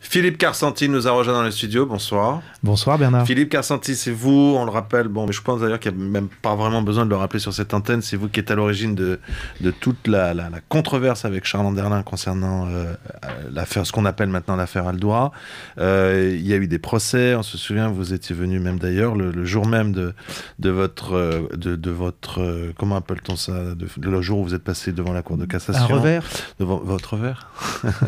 Philippe Carsanti nous a rejoint dans le studio. Bonsoir. Bonsoir Bernard. Philippe Carsanti, c'est vous, on le rappelle, mais je pense d'ailleurs qu'il n'y a même pas vraiment besoin de le rappeler sur cette antenne, c'est vous qui êtes à l'origine de toute la controverse avec Charles Anderlin concernant l'affaire, ce qu'on appelle maintenant l'affaire Aldoura. Il y a eu des procès, on se souvient, vous étiez venu même d'ailleurs le jour même de votre comment appelle-t-on ça, le jour où vous êtes passé devant la Cour de cassation. Un revers. Devant votre revers.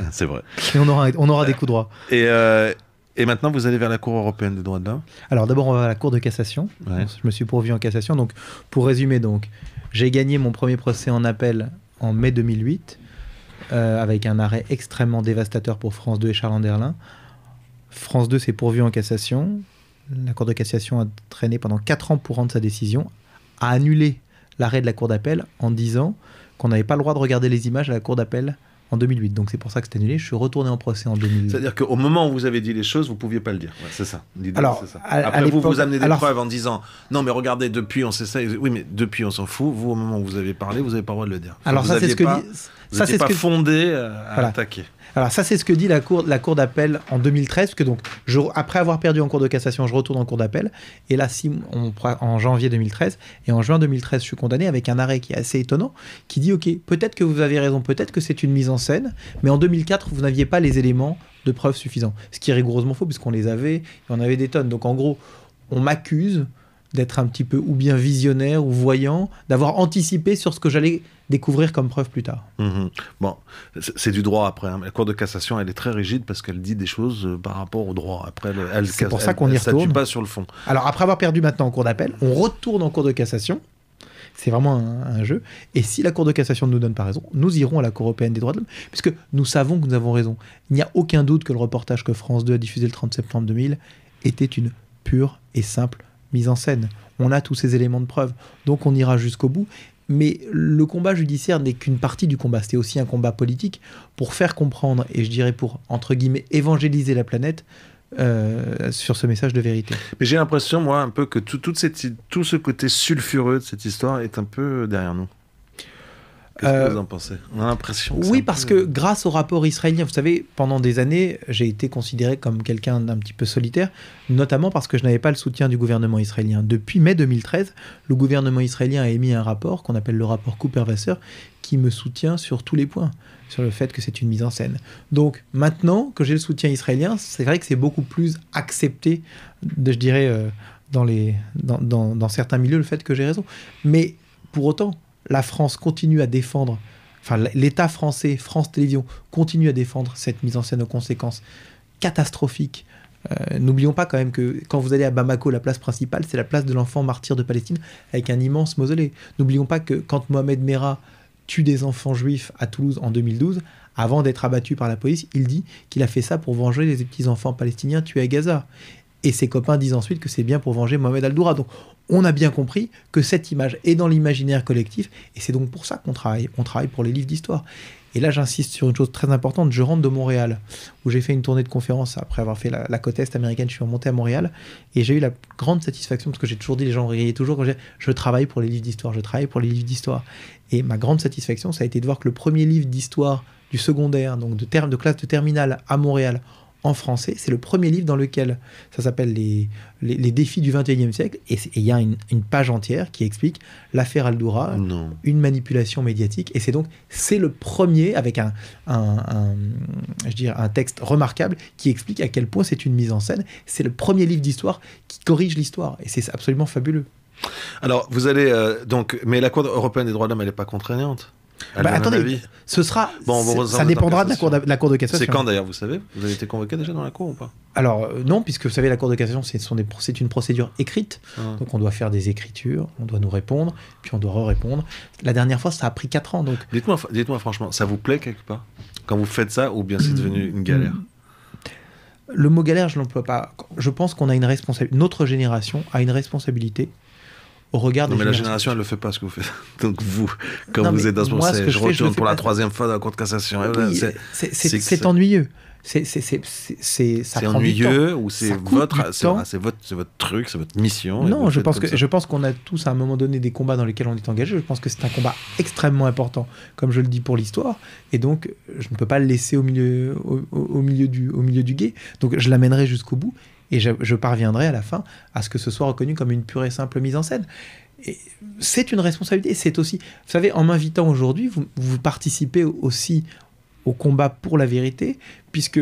C'est vrai. Et on aura des coups droits. Et maintenant, vous allez vers la Cour européenne des droits de l'homme. Alors d'abord, on va à la Cour de cassation. Ouais. Je me suis pourvu en cassation. Donc, pour résumer, j'ai gagné mon premier procès en appel en mai 2008 avec un arrêt extrêmement dévastateur pour France 2 et Charles Anderlin. France 2 s'est pourvu en cassation. La Cour de cassation a traîné pendant 4 ans pour rendre sa décision, a annulé l'arrêt de la Cour d'appel en disant qu'on n'avait pas le droit de regarder les images à la Cour d'appel en 2008. Donc c'est pour ça que c'est annulé. Je suis retourné en procès en 2008. C'est-à-dire qu'au moment où vous avez dit les choses, vous ne pouviez pas le dire. Ouais, c'est ça. L'idée, alors, c'est ça. Après, vous amenez des preuves en disant « Non, mais regardez, depuis, on sait ça. » Oui, mais depuis, on s'en fout. Vous, au moment où vous avez parlé, vous n'avez pas le droit de le dire. Alors ça, c'est ce que dit... Vous n'étiez pas fondé à attaquer. Alors ça, c'est ce que dit la cour d'appel en 2013, parce que donc, après avoir perdu en cour de cassation, je retourne en cour d'appel, et là, en janvier 2013, et en juin 2013, je suis condamné avec un arrêt qui est assez étonnant, qui dit, ok, peut-être que vous avez raison, peut-être que c'est une mise en scène, mais en 2004, vous n'aviez pas les éléments de preuve suffisants. Ce qui est rigoureusement faux, puisqu'on les avait, et on avait des tonnes. Donc en gros, on m'accuse d'être un petit peu ou bien visionnaire ou voyant, d'avoir anticipé sur ce que j'allais découvrir comme preuve plus tard. Bon, c'est du droit après. La Cour de cassation, elle est très rigide parce qu'elle dit des choses par rapport au droit. Après, c'est pour ça qu'on y retourne. Elle statue pas sur le fond. Alors, après avoir perdu maintenant en cour d'appel, on retourne en cour de cassation. C'est vraiment un jeu. Et si la Cour de cassation ne nous donne pas raison, nous irons à la Cour européenne des droits de l'homme, puisque nous savons que nous avons raison. Il n'y a aucun doute que le reportage que France 2 a diffusé le 30 septembre 2000 était une pure et simple mise en scène. On a tous ces éléments de preuve, donc on ira jusqu'au bout. Mais le combat judiciaire n'est qu'une partie du combat, c'était aussi un combat politique pour faire comprendre, et je dirais pour, entre guillemets, évangéliser la planète sur ce message de vérité. Mais j'ai l'impression, moi, un peu que tout ce côté sulfureux de cette histoire est un peu derrière nous. Qu'est-ce que vous en pensez? On a l'impression que oui, parce que grâce au rapport israélien, vous savez, pendant des années, j'ai été considéré comme quelqu'un d'un petit peu solitaire, notamment parce que je n'avais pas le soutien du gouvernement israélien. Depuis mai 2013, le gouvernement israélien a émis un rapport qu'on appelle le rapport Cooper-Vasseur, qui me soutient sur tous les points, sur le fait que c'est une mise en scène. Donc maintenant que j'ai le soutien israélien, c'est vrai que c'est beaucoup plus accepté, je dirais, dans certains milieux, le fait que j'ai raison. Mais pour autant, la France continue à défendre, enfin l'État français, France Télévisions, continue à défendre cette mise en scène aux conséquences catastrophiques. N'oublions pas quand même que quand vous allez à Bamako, la place principale, c'est la place de l'enfant martyr de Palestine, avec un immense mausolée. N'oublions pas que quand Mohamed Merah tue des enfants juifs à Toulouse en 2012, avant d'être abattu par la police, il dit qu'il a fait ça pour venger les petits-enfants palestiniens tués à Gaza. Et ses copains disent ensuite que c'est bien pour venger Mohamed Aldoura. Donc on a bien compris que cette image est dans l'imaginaire collectif, et c'est donc pour ça qu'on travaille. On travaille pour les livres d'histoire. Et là, j'insiste sur une chose très importante. Je rentre de Montréal, où j'ai fait une tournée de conférences. Après avoir fait la côte est américaine, je suis remonté à Montréal, et j'ai eu la grande satisfaction, parce que j'ai toujours dit, les gens riaient toujours quand je travaille pour les livres d'histoire, je travaille pour les livres d'histoire. Et ma grande satisfaction, ça a été de voir que le premier livre d'histoire du secondaire, donc de classe de terminale à Montréal, en français, c'est le premier livre dans lequel ça s'appelle les défis du XXIe siècle, et il y a une page entière qui explique l'affaire Aldoura, une manipulation médiatique, et c'est le premier avec un texte remarquable qui explique à quel point c'est une mise en scène. C'est le premier livre d'histoire qui corrige l'histoire, et c'est absolument fabuleux. Alors vous allez mais la Cour européenne des droits de l'homme, elle n'est pas contraignante? Attendez, ce sera. Ça dépendra de la Cour de cassation. C'est quand d'ailleurs, vous savez? Vous avez été convoqué déjà dans la Cour ou pas? Alors non, puisque vous savez, la Cour de cassation, c'est une procédure écrite. Donc on doit faire des écritures, on doit nous répondre, puis on doit re-répondre. La dernière fois, ça a pris 4 ans. Donc... Dites-moi franchement, ça vous plaît quelque part quand vous faites ça, ou bien c'est devenu une galère? Le mot galère, je ne l'emploie pas. Je pense qu'on a une responsabilité. Notre génération a une responsabilité. Au regard des la génération, elle ne le fait pas, ce que vous faites. Donc vous, quand vous êtes dans ce procès, je retourne pour la 3e fois dans la Cour de cassation. Oui, c'est ennuyeux. ça C'est prend du temps. ennuyeux ou c'est Ça coûte du temps. c'est votre truc, c'est votre mission? Non, je pense qu'on a tous à un moment donné des combats dans lesquels on est engagé. Je pense que c'est un combat extrêmement important, comme je le dis pour l'histoire, et donc je ne peux pas le laisser au milieu du gué. Donc je l'amènerai jusqu'au bout, et je parviendrai à la fin à ce que ce soit reconnu comme une pure et simple mise en scène. Et c'est une responsabilité. C'est aussi, vous savez, en m'invitant aujourd'hui, vous participez aussi au combat pour la vérité, puisque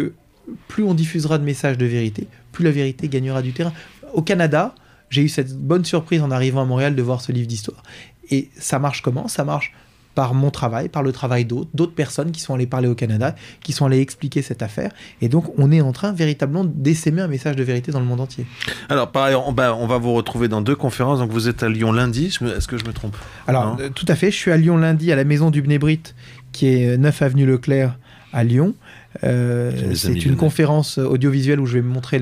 plus on diffusera de messages de vérité, plus la vérité gagnera du terrain. Au Canada, j'ai eu cette bonne surprise en arrivant à Montréal de voir ce livre d'histoire. Et ça marche comment? Ça marche par mon travail, par le travail d'autres personnes qui sont allées parler au Canada, qui sont allées expliquer cette affaire. Et donc, on est en train véritablement d'essaimer un message de vérité dans le monde entier. Alors, pareil, on va vous retrouver dans 2 conférences. Donc, vous êtes à Lyon lundi. Est-ce que je me trompe? Alors, tout à fait. Je suis à Lyon lundi à la Maison du Bnébrit, qui est 9 avenue Leclerc à Lyon. C'est une conférence audiovisuelle où je vais montrer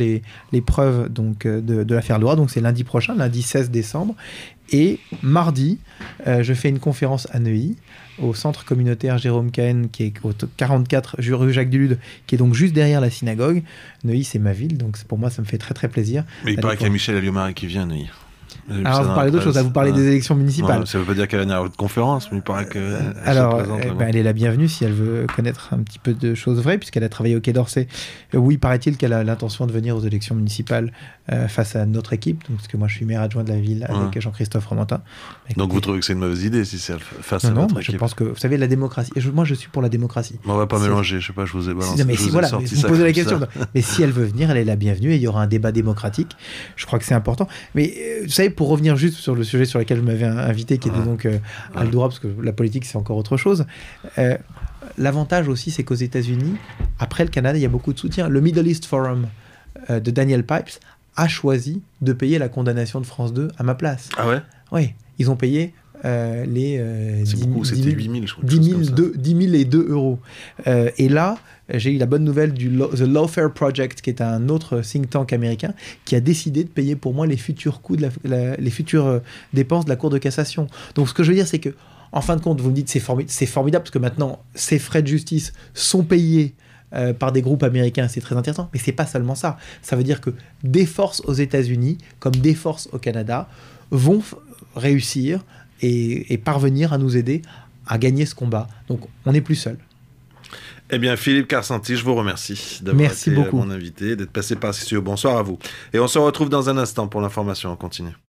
les preuves donc, de l'affaire Loire. Donc, c'est lundi prochain, lundi 16 décembre. Et mardi, je fais une conférence à Neuilly, au centre communautaire Jérôme Cahen, qui est au 44 rue Jacques Dulude, qui est donc juste derrière la synagogue. Neuilly, c'est ma ville, donc pour moi, ça me fait très très plaisir. Mais il paraît qu'il y a Michel Alliot-Marie qui vient à Neuilly. Alors, vous parlez d'autre chose, vous parlez des élections municipales. Non, ça ne veut pas dire qu'elle est à votre conférence, mais il paraît qu'elle Alors, elle est la bienvenue si elle veut connaître un petit peu de choses vraies, puisqu'elle a travaillé au Quai d'Orsay. Oui, paraît-il qu'elle a l'intention de venir aux élections municipales face à notre équipe, donc, parce que moi je suis maire adjoint de la ville avec Jean-Christophe Romantin. Donc vous trouvez que c'est une mauvaise idée si c'est face à votre équipe? Je pense que, vous savez, la démocratie, moi je suis pour la démocratie. On ne va pas mélanger, je sais pas, je vous ai balancé. Mais si, voilà, vous me posez la question. Mais si elle veut venir, elle est la bienvenue et il y aura un débat démocratique. Je crois que c'est important. Mais vous savez, pour revenir juste sur le sujet sur lequel je m'avais invité, qui était donc Al-Doura, parce que la politique c'est encore autre chose. L'avantage aussi, c'est qu'aux États-Unis, après le Canada, il y a beaucoup de soutien. Le Middle East Forum de Daniel Pipes a choisi de payer la condamnation de France 2 à ma place. Ah ouais? Oui, ils ont payé les... c'est beaucoup, c'était 8 000, je crois. 10 000 et 2 euros. Et là, j'ai eu la bonne nouvelle du The Lawfare Project, qui est un autre think tank américain, qui a décidé de payer pour moi les futurs coûts, les futures dépenses de la Cour de cassation. Donc ce que je veux dire, c'est que, en fin de compte, vous me dites c'est formidable, parce que maintenant, ces frais de justice sont payés par des groupes américains, c'est très intéressant, mais c'est pas seulement ça. Ça veut dire que des forces aux États-Unis, comme des forces au Canada, vont réussir et parvenir à nous aider à gagner ce combat. Donc, on n'est plus seul. Eh bien, Philippe Carsanti, je vous remercie d'avoir été mon invité, d'être passé par ce studio. Bonsoir à vous. Et on se retrouve dans un instant pour l'information en continu.